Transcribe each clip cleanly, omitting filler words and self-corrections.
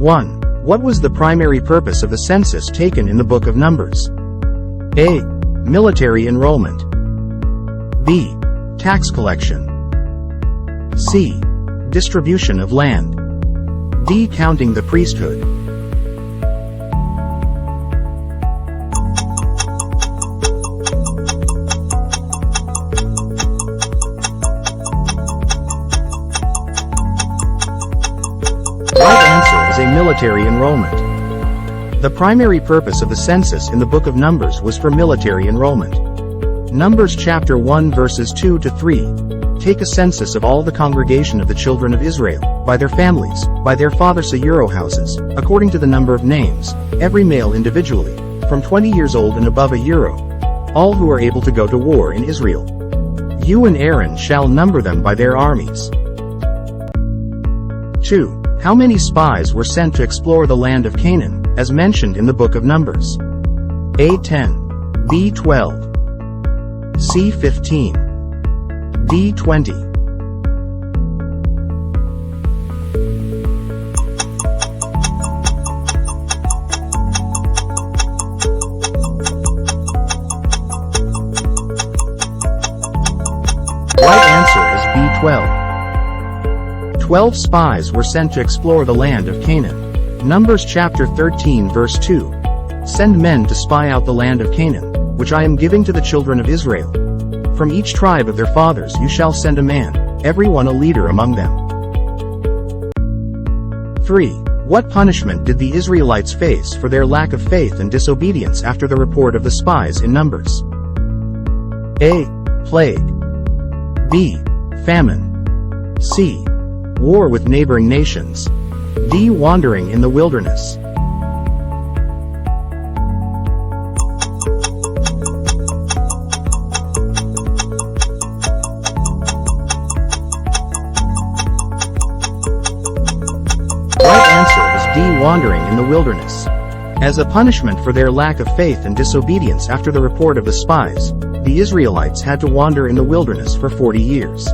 1. What was the primary purpose of the census taken in the Book of Numbers? A. Military enrollment. B. Tax collection. C. Distribution of land. D. Counting the priesthood. Right answer is a military enrollment. The primary purpose of the census in the Book of Numbers was for military enrollment. Numbers chapter 1 verses 2 to 3. Take a census of all the congregation of the children of Israel, by their families, by their fathers' houses, according to the number of names, every male individually, from 20 years old and above a year old, all who are able to go to war in Israel. You and Aaron shall number them by their armies. 2. How many spies were sent to explore the land of Canaan, as mentioned in the Book of Numbers? A. 10. B. 12. C. 15. D. 20. Right answer is B. 12. 12 spies were sent to explore the land of Canaan. Numbers chapter 13 verse 2. Send men to spy out the land of Canaan, which I am giving to the children of Israel. From each tribe of their fathers you shall send a man, every one a leader among them. 3. What punishment did the Israelites face for their lack of faith and disobedience after the report of the spies in Numbers? A. Plague. B. Famine. C. War with neighboring nations. D. Wandering in the wilderness. Right answer is D. Wandering in the wilderness. As a punishment for their lack of faith and disobedience after the report of the spies, the Israelites had to wander in the wilderness for 40 years.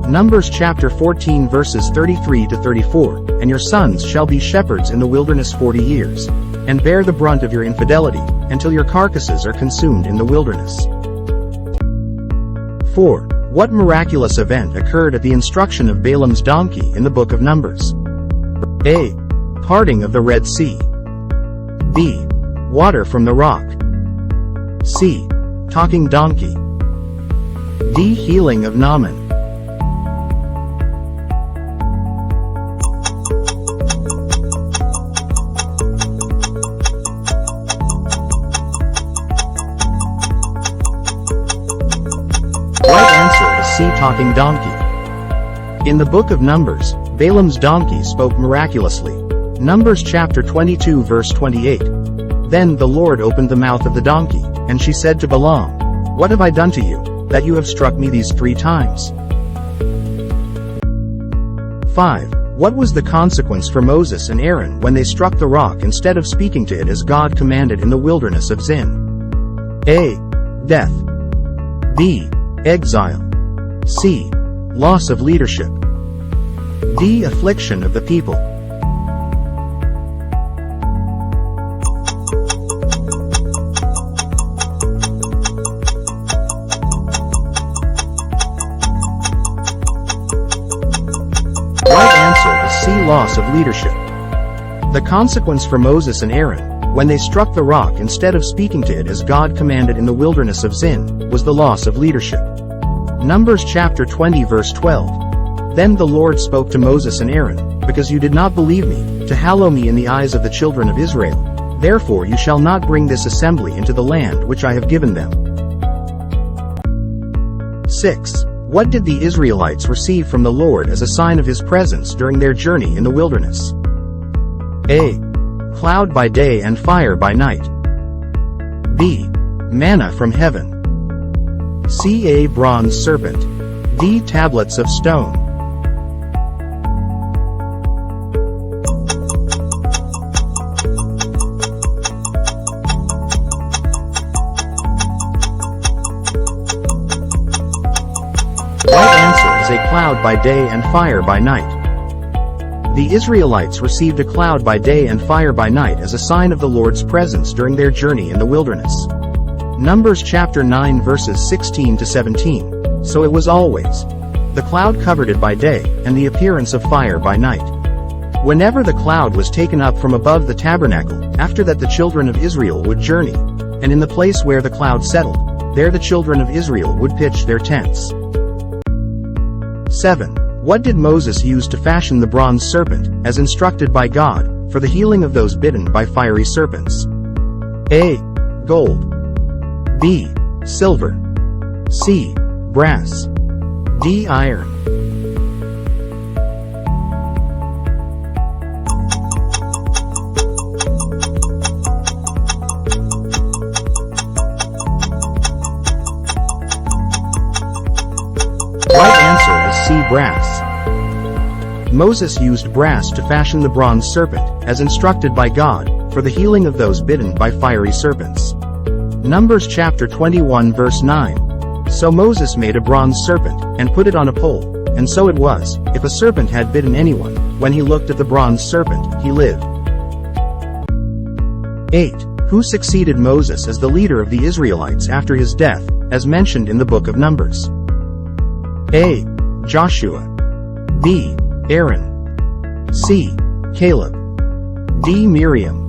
Numbers chapter 14 verses 33 to 34, and your sons shall be shepherds in the wilderness 40 years, and bear the brunt of your infidelity, until your carcasses are consumed in the wilderness. 4. What miraculous event occurred at the instruction of Balaam's donkey in the Book of Numbers? A. Parting of the Red Sea. B. Water from the rock. C. Talking donkey. D. Healing of Naaman. Right answer is C. Talking donkey. In the Book of Numbers, Balaam's donkey spoke miraculously. Numbers chapter 22 verse 28. Then the Lord opened the mouth of the donkey, and she said to Balaam, What have I done to you, that you have struck me these 3 times? 5. What was the consequence for Moses and Aaron when they struck the rock instead of speaking to it as God commanded in the wilderness of Zin? A. Death. B. Exile. C. Loss of leadership. D. Affliction of the people. Right answer is C. Loss of leadership. The consequence for Moses and Aaron, when they struck the rock instead of speaking to it as God commanded in the wilderness of Zin, was the loss of leadership. Numbers chapter 20 verse 12. Then the Lord spoke to Moses and Aaron, Because you did not believe me, to hallow me in the eyes of the children of Israel, therefore you shall not bring this assembly into the land which I have given them. 6. What did the Israelites receive from the Lord as a sign of his presence during their journey in the wilderness? A. Cloud by day and fire by night. B. Manna from heaven. C. A bronze serpent. D. Tablets of stone. Right answer is a cloud by day and fire by night. The Israelites received a cloud by day and fire by night as a sign of the Lord's presence during their journey in the wilderness. Numbers chapter 9 verses 16 to 17. So it was always. The cloud covered it by day, and the appearance of fire by night. Whenever the cloud was taken up from above the tabernacle, after that the children of Israel would journey. And in the place where the cloud settled, there the children of Israel would pitch their tents. 7. What did Moses use to fashion the bronze serpent, as instructed by God, for the healing of those bitten by fiery serpents? A. Gold. B. Silver. C. Brass. D. Iron. Right answer is C. Brass. Moses used brass to fashion the bronze serpent, as instructed by God, for the healing of those bitten by fiery serpents. Numbers chapter 21 verse 9. So Moses made a bronze serpent, and put it on a pole, and so it was, if a serpent had bitten anyone, when he looked at the bronze serpent, he lived. 8. Who succeeded Moses as the leader of the Israelites after his death, as mentioned in the book of Numbers? A. Joshua. B. Aaron. C. Caleb. D. Miriam.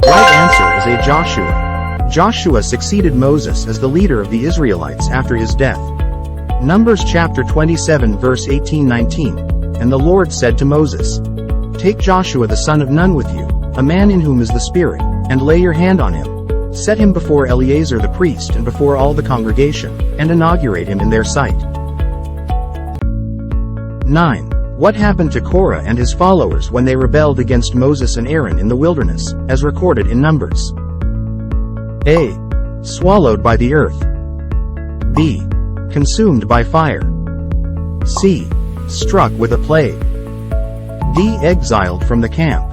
Right answer is A. Joshua. Joshua succeeded Moses as the leader of the Israelites after his death. Numbers chapter 27 verse 18-19. And the Lord said to Moses, Take Joshua the son of Nun with you, a man in whom is the Spirit, and lay your hand on him. Set him before Eleazar the priest and before all the congregation, and inaugurate him in their sight. 9. What happened to Korah and his followers when they rebelled against Moses and Aaron in the wilderness, as recorded in Numbers? A. Swallowed by the earth. B. Consumed by fire. C. Struck with a plague. D. Exiled from the camp.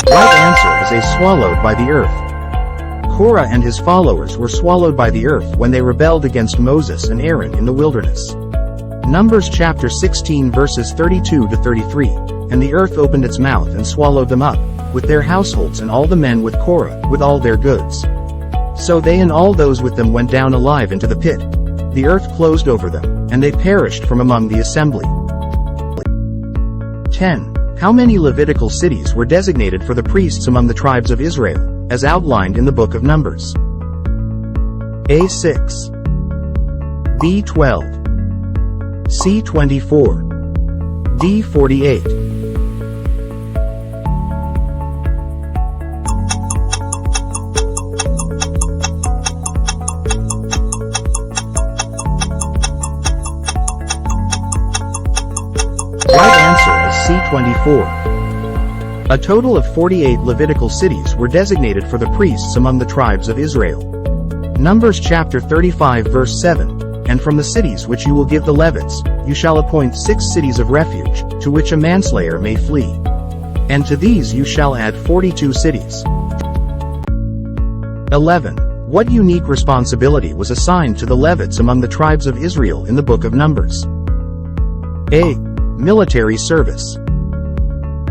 Right answer is A. Swallowed by the earth. Korah and his followers were swallowed by the earth when they rebelled against Moses and Aaron in the wilderness. Numbers chapter 16 verses 32 to 33. And the earth opened its mouth and swallowed them up, with their households and all the men with Korah, with all their goods. So they and all those with them went down alive into the pit. The earth closed over them, and they perished from among the assembly. 10. How many Levitical cities were designated for the priests among the tribes of Israel, as outlined in the book of Numbers? A. 6. B. 12. C. 24. D. 48. Right answer is C. 24. A total of 48 Levitical cities were designated for the priests among the tribes of Israel. Numbers chapter 35 verse 7. And from the cities which you will give the Levites, you shall appoint 6 cities of refuge, to which a manslayer may flee. And to these you shall add 42 cities. 11. What unique responsibility was assigned to the Levites among the tribes of Israel in the book of Numbers? A. Military service.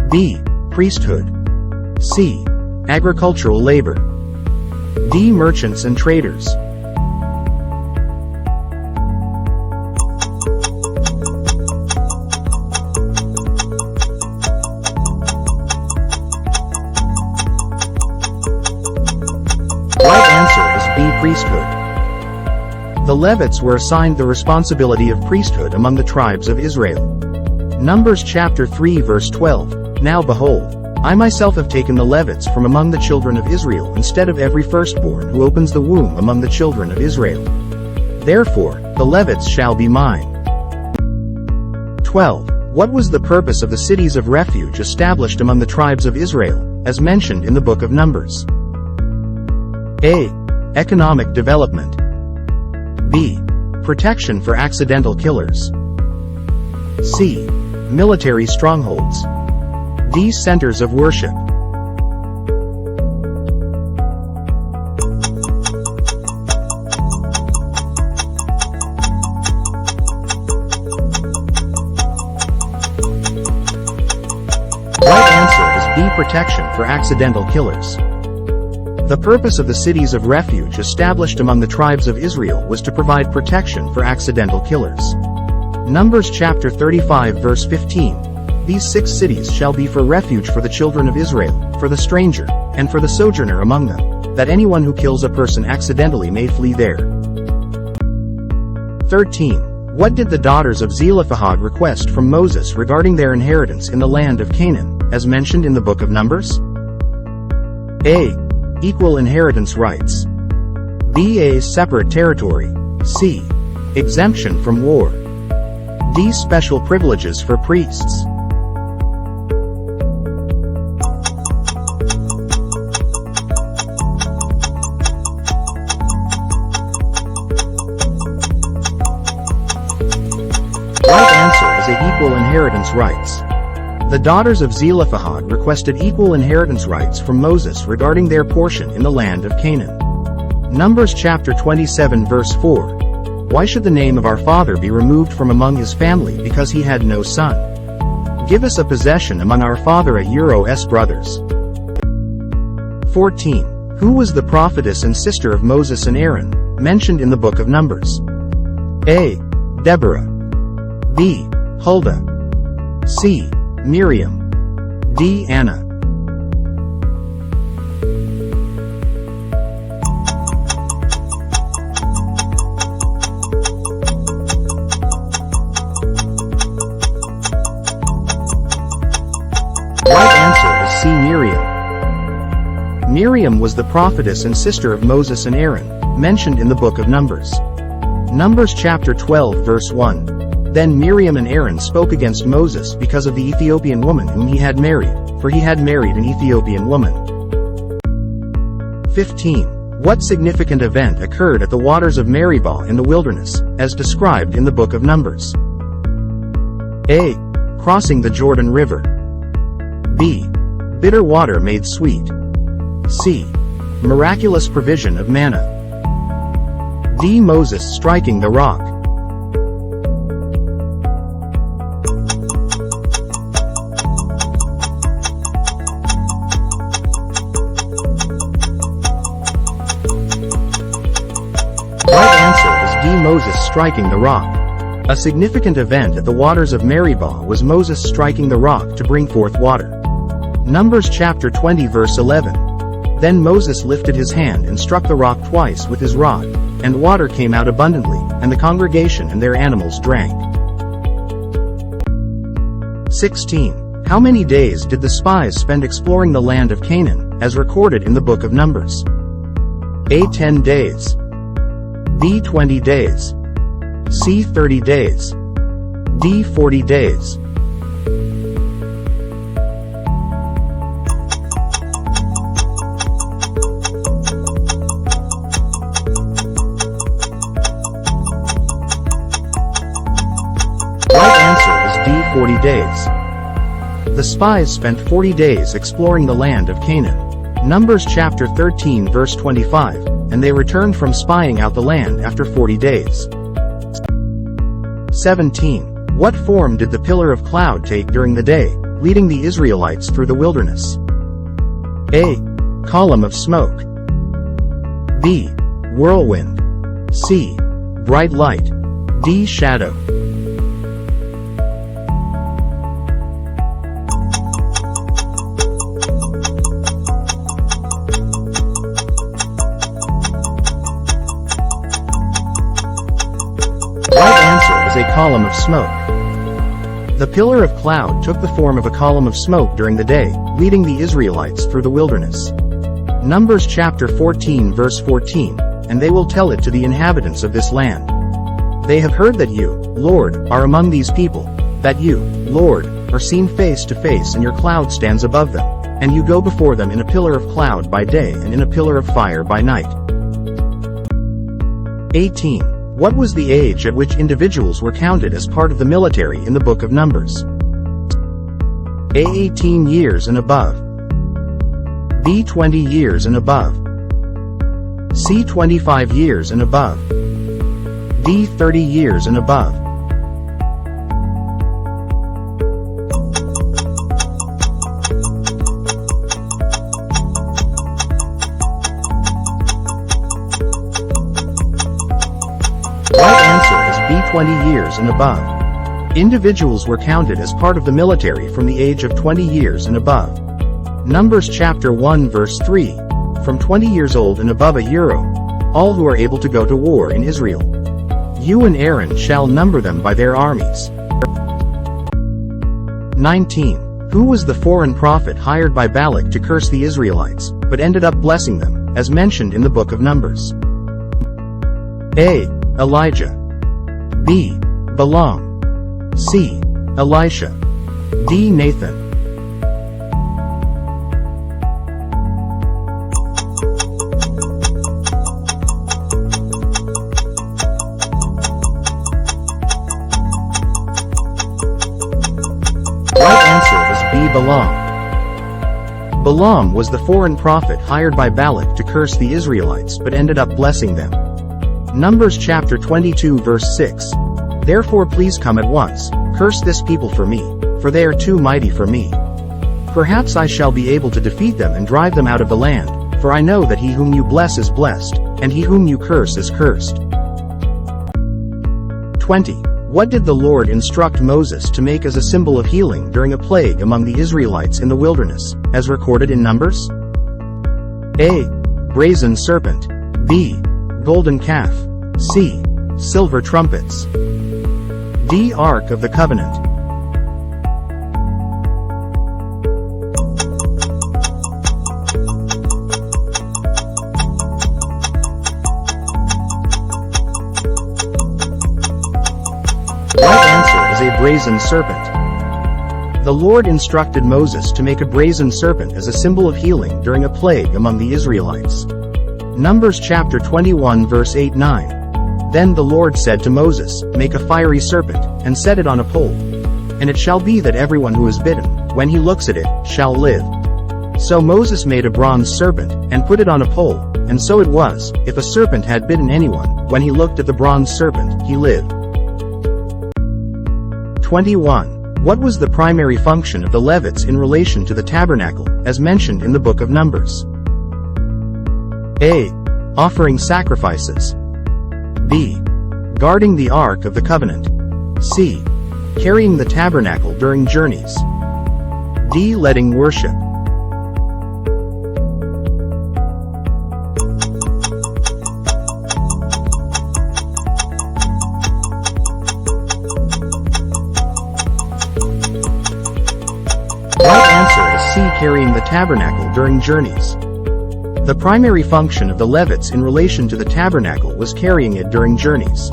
B. Priesthood. C. Agricultural labor. D. Merchants and traders. Right answer is B. Priesthood. The Levites were assigned the responsibility of priesthood among the tribes of Israel. Numbers chapter 3 verse 12. Now behold, I myself have taken the Levites from among the children of Israel instead of every firstborn who opens the womb among the children of Israel. Therefore, the Levites shall be mine. 12. What was the purpose of the cities of refuge established among the tribes of Israel, as mentioned in the book of Numbers? A. Economic development. B. Protection for accidental killers. C. Military strongholds. D. Centers of worship. Right answer is B. Protection for accidental killers. The purpose of the cities of refuge established among the tribes of Israel was to provide protection for accidental killers. Numbers chapter 35 verse 15. These 6 cities shall be for refuge for the children of Israel, for the stranger, and for the sojourner among them, that anyone who kills a person accidentally may flee there. 13. What did the daughters of Zelophehad request from Moses regarding their inheritance in the land of Canaan, as mentioned in the book of Numbers? A. Equal inheritance rights. B. A separate territory. C. Exemption from war. D. Special privileges for priests. Right answer is A. Equal inheritance rights. The daughters of Zelophehad requested equal inheritance rights from Moses regarding their portion in the land of Canaan. Numbers chapter 27 verse 4. Why should the name of our father be removed from among his family because he had no son? Give us a possession among our father Aaron's brothers. 14. Who was the prophetess and sister of Moses and Aaron, mentioned in the book of Numbers? A. Deborah. B. Huldah. C. Miriam. D. Anna. Right answer is C. Miriam. Miriam was the prophetess and sister of Moses and Aaron, mentioned in the book of Numbers. Numbers chapter 12 verse 1. Then Miriam and Aaron spoke against Moses because of the Ethiopian woman whom he had married, for he had married an Ethiopian woman. 15. What significant event occurred at the waters of Meribah in the wilderness, as described in the book of Numbers? A. Crossing the Jordan River. B. Bitter water made sweet. C. Miraculous provision of manna. D. Moses striking the rock. Right answer is D. Moses striking the rock. A significant event at the waters of Meribah was Moses striking the rock to bring forth water. Numbers chapter 20 verse 11. Then Moses lifted his hand and struck the rock twice with his rod, and water came out abundantly, and the congregation and their animals drank. 16. How many days did the spies spend exploring the land of Canaan, as recorded in the book of Numbers? A. 10 days. B. 20 days. C. 30 days. D. 40 days. Right answer is D. 40 days. The spies spent 40 days exploring the land of Canaan. Numbers chapter 13 verse 25, and they returned from spying out the land after 40 days. 17. What form did the pillar of cloud take during the day, leading the Israelites through the wilderness? A. Column of smoke. B. Whirlwind. C. Bright light. D. Shadow. Right answer is a column of smoke. The pillar of cloud took the form of a column of smoke during the day, leading the Israelites through the wilderness. Numbers chapter 14 verse 14, and they will tell it to the inhabitants of this land. They have heard that you, Lord, are among these people, that you, Lord, are seen face to face and your cloud stands above them. and you go before them in a pillar of cloud by day and in a pillar of fire by night. 18. What was the age at which individuals were counted as part of the military in the Book of Numbers? A. 18 years and above. B. 20 years and above. C. 25 years and above. D. 30 years and above. Right answer is B. 20 years and above. Individuals were counted as part of the military from the age of 20 years and above. Numbers chapter 1 verse 3. From 20 years old and above a year, all who are able to go to war in Israel. You and Aaron shall number them by their armies. 19. Who was the foreign prophet hired by Balak to curse the Israelites, but ended up blessing them, as mentioned in the book of Numbers? A. Elijah. B. Balaam. C. Elisha. D. Nathan. Right answer is B. Balaam. Balaam was the foreign prophet hired by Balak to curse the Israelites but ended up blessing them. Numbers chapter 22 verse 6. Therefore please come at once, curse this people for me, for they are too mighty for me. Perhaps I shall be able to defeat them and drive them out of the land, for I know that he whom you bless is blessed, and he whom you curse is cursed. 20. What did the Lord instruct Moses to make as a symbol of healing during a plague among the Israelites in the wilderness, as recorded in Numbers? A. Brazen serpent. B. Golden calf. C. Silver trumpets. D. Ark of the Covenant. Right answer is a brazen serpent. The Lord instructed Moses to make a brazen serpent as a symbol of healing during a plague among the Israelites. Numbers chapter 21 verse 8-9. Then the Lord said to Moses, Make a fiery serpent, and set it on a pole. And it shall be that everyone who is bitten, when he looks at it, shall live. So Moses made a bronze serpent, and put it on a pole, and so it was, if a serpent had bitten anyone, when he looked at the bronze serpent, he lived. 21. What was the primary function of the Levites in relation to the tabernacle, as mentioned in the book of Numbers? A. Offering sacrifices. B. Guarding the Ark of the Covenant. C. Carrying the tabernacle during journeys. D. Leading worship. Right answer is C. Carrying the tabernacle during journeys. The primary function of the Levites in relation to the tabernacle was carrying it during journeys.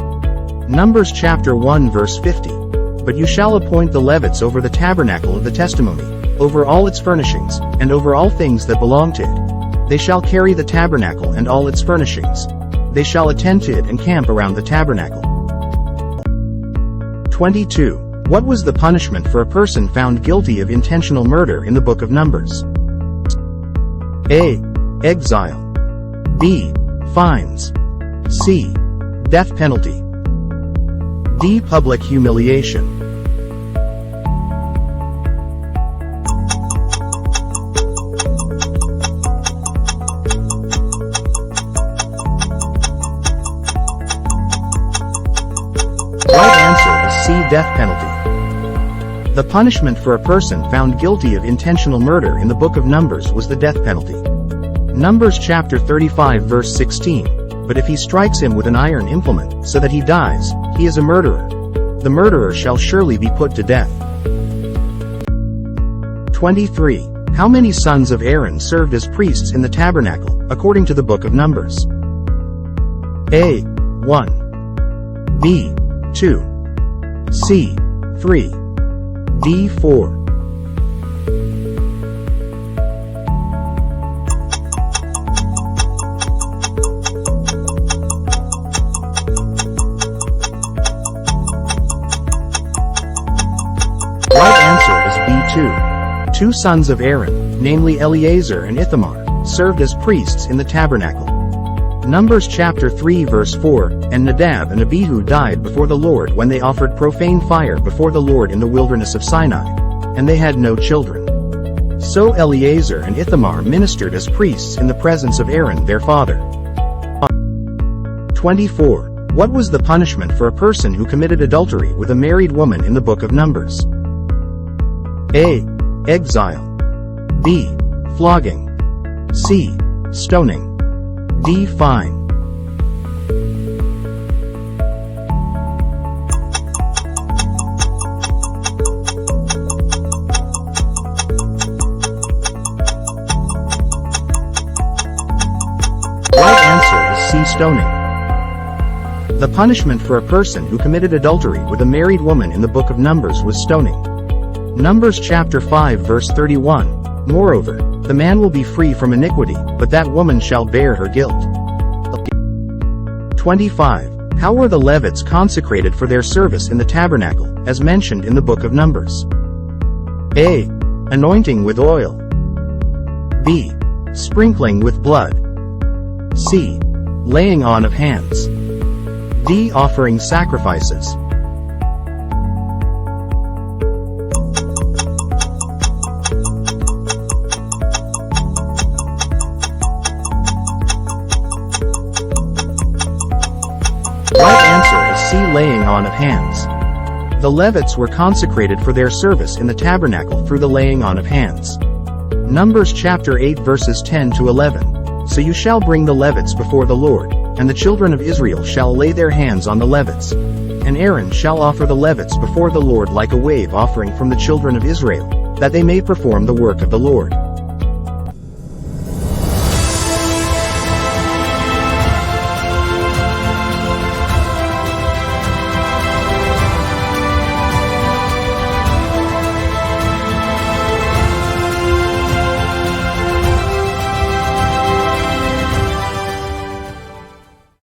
Numbers chapter 1 verse 50. But you shall appoint the Levites over the tabernacle of the testimony, over all its furnishings, and over all things that belong to it. They shall carry the tabernacle and all its furnishings. They shall attend to it and camp around the tabernacle. 22. What was the punishment for a person found guilty of intentional murder in the book of Numbers? A. Exile. B. Fines. C. Death penalty. D. Public humiliation. Right answer is C. Death penalty. The punishment for a person found guilty of intentional murder in the book of Numbers was the death penalty. Numbers chapter 35 verse 16. But if he strikes him with an iron implement, so that he dies, he is a murderer. The murderer shall surely be put to death. 23. How many sons of Aaron served as priests in the tabernacle, according to the book of Numbers? A. 1. B. 2. C. 3. D. 4. Right answer is B2. Two sons of Aaron, namely Eleazar and Ithamar, served as priests in the tabernacle. Numbers chapter 3 verse 4, and Nadab and Abihu died before the Lord when they offered profane fire before the Lord in the wilderness of Sinai, and they had no children. So Eleazar and Ithamar ministered as priests in the presence of Aaron their father. 24. What was the punishment for a person who committed adultery with a married woman in the book of Numbers? A. Exile. B. Flogging. C. Stoning. D. Fine. Right answer is C. Stoning. The punishment for a person who committed adultery with a married woman in the book of Numbers was stoning. Numbers chapter 5 verse 31. Moreover, the man will be free from iniquity, but that woman shall bear her guilt. 25. How were the Levites consecrated for their service in the tabernacle, as mentioned in the book of Numbers? A. Anointing with oil. B. Sprinkling with blood. C. Laying on of hands. D. Offering sacrifices. Right answer is C. Laying on of hands. The Levites were consecrated for their service in the tabernacle through the laying on of hands. Numbers chapter 8 verses 10 to 11. So you shall bring the Levites before the Lord, and the children of Israel shall lay their hands on the Levites. And Aaron shall offer the Levites before the Lord like a wave offering from the children of Israel, that they may perform the work of the Lord.